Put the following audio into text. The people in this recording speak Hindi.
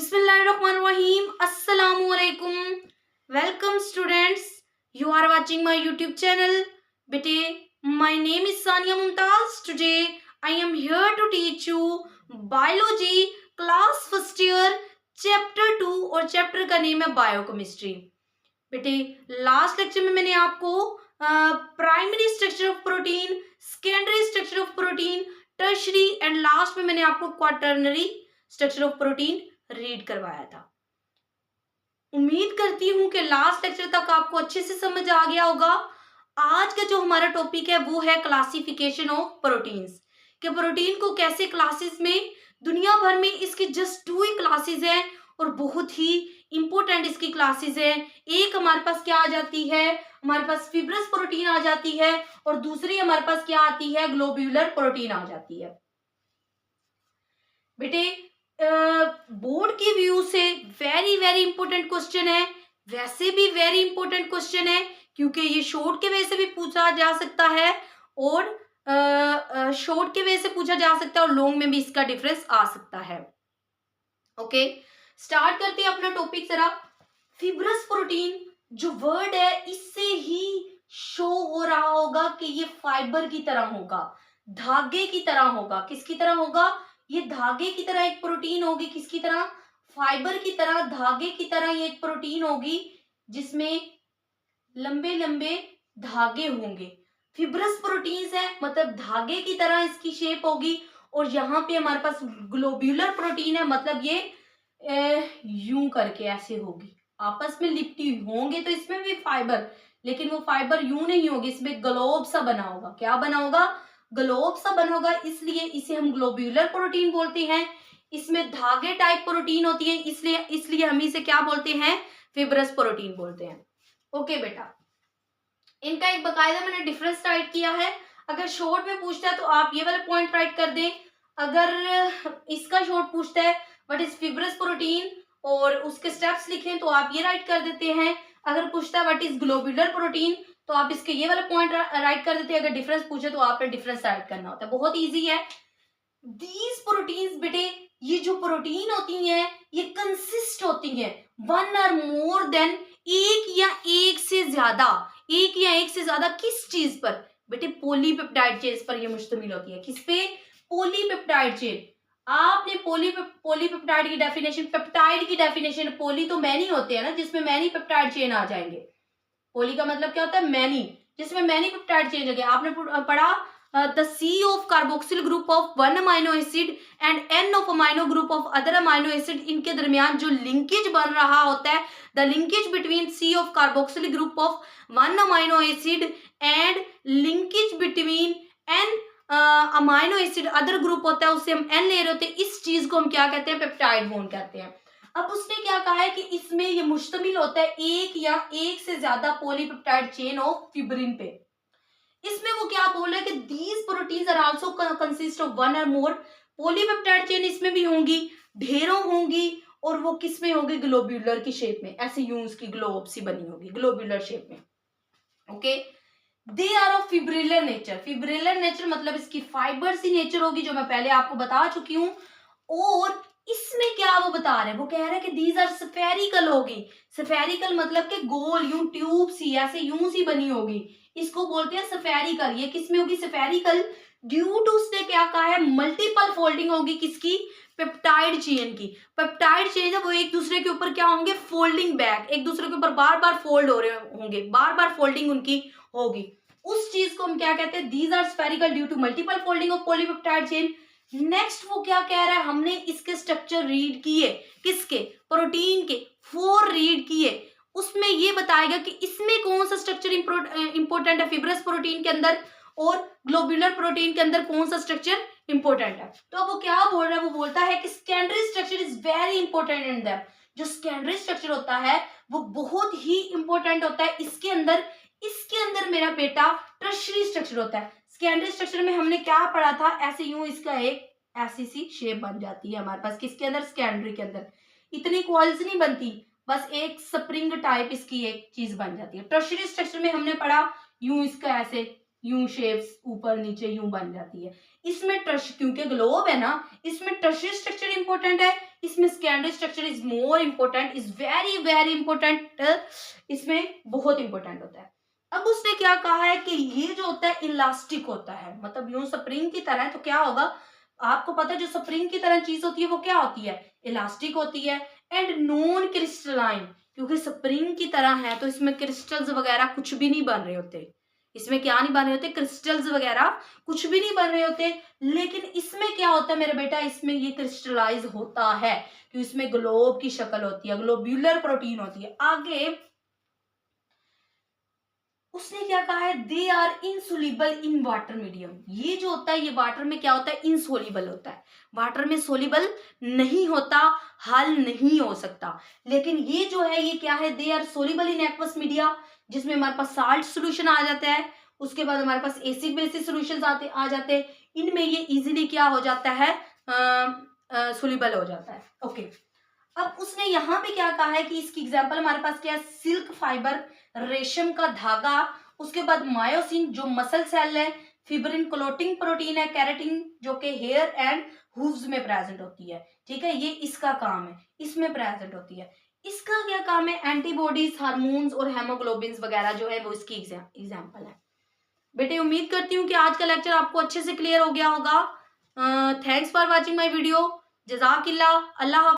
Bismillahirrahmanirrahim. Assalamu alaikum. Welcome students. You are watching my YouTube channel. Bete, my name is Sania Mumtaz. Today I am here to teach you biology class first year chapter 2 और चैप्टर का नेम है बायोकेमिस्ट्री. बेटे लास्ट लेक्चर में मैंने आपको primary structure of protein, secondary structure of protein, tertiary and last में मैंने आपको quaternary structure of protein read करवाया था. उम्मीद करती हूं कि लास्ट लेक्चर तक आपको अच्छे से समझ आ गया होगा. आज का जो हमारा टॉपिक है वो है क्लासिफिकेशन ऑफ प्रोटीन्स, कि प्रोटीन को कैसे क्लासेस में, दुनिया भर में इसकी जस्ट 2 ही क्लासेस हैं और बहुत ही इंपॉर्टेंट इसकी क्लासेस है. एक हमारे पास क्या आ जाती है, हमारे पास फिब्रस प्रोटीन आ जाती है और दूसरी हमारे पास क्या आती है, ग्लोब्यूलर प्रोटीन आ जाती है. बेटे बोर्ड की व्यू से वेरी वेरी इंपॉर्टेंट क्वेश्चन है, वैसे भी वेरी इंपॉर्टेंट क्वेश्चन है क्योंकि ये शॉर्ट के वे से भी पूछा जा सकता है और शॉर्ट के वे से पूछा जा सकता है और लॉन्ग में भी इसका डिफरेंस आ सकता है. ओके, स्टार्ट करते हैं अपना टॉपिक. जरा फिब्रस प्रोटीन जो वर्ड है इससे ही शो हो रहा होगा कि ये फाइबर की तरह होगा, धागे की तरह होगा. किसकी तरह होगा, ये धागे की तरह एक प्रोटीन होगी. किसकी तरह, फाइबर की तरह, धागे की तरह ये एक प्रोटीन होगी जिसमें लंबे लंबे धागे होंगे. फिब्रस प्रोटीन्स है मतलब धागे की तरह इसकी शेप होगी. और यहाँ पे हमारे पास ग्लोब्यूलर प्रोटीन है मतलब ये यूं करके ऐसे होगी, आपस में लिपटी होंगे. तो इसमें भी फाइबर, लेकिन वो फाइबर यूं नहीं होगी, इसमें ग्लोब सा बना होगा. क्या बना होगा, ग्लोब सा बना होगा, इसलिए इसे हम ग्लोब्यूलर प्रोटीन बोलते हैं. इसमें धागे टाइप प्रोटीन होती है, इसलिए हम इसे क्या बोलते हैं, फिब्रस प्रोटीन बोलते हैं. ओके बेटा, इनका एक बकायदा मैंने डिफरेंस राइट किया है. अगर शॉर्ट में पूछता है तो आप ये वाला पॉइंट राइट कर दें. अगर इसका शॉर्ट पूछता है व्हाट इज फिब्रस प्रोटीन और उसके स्टेप्स लिखें तो आप ये राइट कर देते हैं. अगर पूछता है व्हाट इज ग्लोब्यूलर प्रोटीन तो आप इसके ये वाला पॉइंट राइट कर देते हैं. अगर डिफरेंस पूछे तो आपने डिफरेंस राइट करना होता है. बहुत इजी है. दीज प्रोटीन्स बेटे, ये जो प्रोटीन होती हैं ये कंसिस्ट होती हैं वन और मोर देन, एक या एक से ज्यादा किस चीज पर बेटे, पॉलीपेप्टाइड चेन पर ये मुश्तमिल होती है. किस पे, पॉलीपेप्टाइड चेन. आपने पॉलीपेप्टाइड की डेफिनेशन, पेप्टाइड की डेफिनेशन, पॉली तो मैनी होते हैं ना जिसमें मैनी पेप्टाइड चेन आ जाएंगे. पॉली का मतलब क्या होता है, मैनी, जिसमें मैनी पेप्टाइड चेन हो गया. आपने पढ़ा the C of carboxyl group of one amino acid and N of amino group of other amino acid, इनके दरमियान जो लिंकेज बन रहा होता है, the linkage between C of carboxyl group of one amino acid and linkage between N amino acid other group होता है, उससे हम एन ले रहे होते हैं. इस चीज को हम क्या कहते हैं, पेप्टाइड बॉन्ड कहते हैं. अब उसने क्या कहा है कि इसमें ये मुश्तमिल होता है एक या एक से ज्यादा पॉलीपेप्टाइड चेन ऑफ फिब्रिन पे. इसमें वो क्या बोल रहा है कि these proteins are also consist of one or more polypeptide chain. इसमें भी होंगी, ढेरों होंगी, और वो किस में होगी, ग्लोब्यूलर की शेप में, ऐसे यूं उसकी ग्लोब सी बनी होगी ग्लोब्यूलर शेप में. Okay, they are of fibrillar nature. Fibrillar nature मतलब इसकी फाइबर सी नेचर होगी जो मैं पहले आपको बता चुकी हूं. और इसमें क्या वो बता रहे हैं, वो कह रहे हैं कि दीज आर स्फेरिकल होगी. स्फेरिकल मतलब कि गोल, यूं ट्यूब सी, ऐसे यूं सी बनी होगी, इसको बोलते हैं स्फेरिकल. ये किस में होगी, स्फेरिकल. ड्यू टू उसने क्या कहा है, मल्टीपल फोल्डिंग होगी किसकी, पेप्टाइड चेन की. पेप्टाइड चेन है वो एक दूसरे के ऊपर क्या होंगे, फोल्डिंग बैक, एक दूसरे के ऊपर बार बार फोल्ड हो रहे होंगे, बार बार फोल्डिंग उनकी होगी. उस चीज को हम क्या कहते हैं, these are spherical due to multiple folding of polypeptide chain. Next वो क्या कह रहा है, हमने इसके स्ट्रक्चर रीड किए, किसके, प्रोटीन के 4 रीड किए. उसमें ये बताएगा कि इसमें कौन सा स्ट्रक्चर इंपॉर्टेंट है फिब्रस प्रोटीन के अंदर और ग्लोब्यूलर प्रोटीन के अंदर कौन सा स्ट्रक्चर इंपॉर्टेंट है. तो अब वो क्या बोल रहा है, वो बोलता है कि secondary structure is very important in that. जो सेकेंडरी स्ट्रक्चर होता है वो बहुत ही इंपॉर्टेंट होता है इसके अंदर मेरा बेटा टर्शरी स्ट्रक्चर होता है. सेकेंडरी स्ट्रक्चर में हमने क्या पढ़ा था, ऐसे यूं इसका एक ऐसी सी शेप बन जाती है हमारे पास. किसके अंदर, सेकेंडरी के अंदर. इतनी कॉइल्स नहीं बनती, बस एक स्प्रिंग टाइप इसकी एक चीज बन जाती है. टर्शरी स्ट्रक्चर में हमने पढ़ा यूं इसका ऐसे यूं शेप्स ऊपर नीचे यूं बन जाती है। इसमें टर्श क्योंकि ग्लोब है ना, इसमें टर्शियरी स्ट्रक्चर इंपॉर्टेंट है, इसमें secondary structure is more important, is very very important, इसमें बहुत इंपॉर्टेंट होता है। अब उसने क्या कहा है कि ये जो होता है इलास्टिक होता है, मतलब यूं स्प्रिंग की तरह, तो क्या होगा, आपको पता है जो स्प्रिंग की तरह चीज होती है वो क्या होती है, इलास्टिक होती है। एंड नॉन क्रिस्टलाइन, क्योंकि स्प्रिंग की तरह है तो इसमें क्रिस्टल्स वगैरह कुछ भी नहीं बन रहे होते, इसमें क्या नहीं बन रहे होते, क्रिस्टल्स वगैरह कुछ भी नहीं बन रहे होते। लेकिन इसमें क्या होता है मेरे बेटा, इसमें ये क्रिस्टलाइज होता है, कि इसमें ग्लोब की शक्ल होती है, ग्लोब्यूलर प्रोटीन होती है। आगे उसने क्या कहा है, they are insoluble in water medium. ये जो होता है ये वाटर में क्या होता है, इनसोल्यूबल होता है, वाटर में सोल्यूबल नहीं होता, हल नहीं हो सकता। लेकिन ये जो है ये क्या है, they are soluble in aqueous media, जिसमें हमारे पास साल्ट सोल्यूशन आ जाता है, उसके बाद हमारे पास एसिड बेसिस सोल्यूशन आ जाते हैं, इनमें ये इजीली क्या हो जाता है, सोल्यूबल हो जाता है। ओके, अब उसने यहाँ पे क्या कहा है कि इसकी एग्जांपल हमारे पास क्या है, सिल्क फाइबर, रेशम का धागा, उसके बाद मायोसिन जो मसल सेल है, फिब्रिन क्लोटिंग प्रोटीन है, कैरेटिन जो कि हेयर एंड हूव्स में प्रेजेंट होती है। ठीक है, ये इसका काम है, इसमें प्रेजेंट होती है। इसका क्या काम है, एंटीबॉडीज, हार्मोन्स और हेमोग्लोबिन वगैरह जो है वो इसकी एग्जाम्पल है। बेटे उम्मीद करती हूँ कि आज का लेक्चर आपको अच्छे से क्लियर हो गया होगा। Thanks for watching my video. जजाकिल्ला, अल्लाह।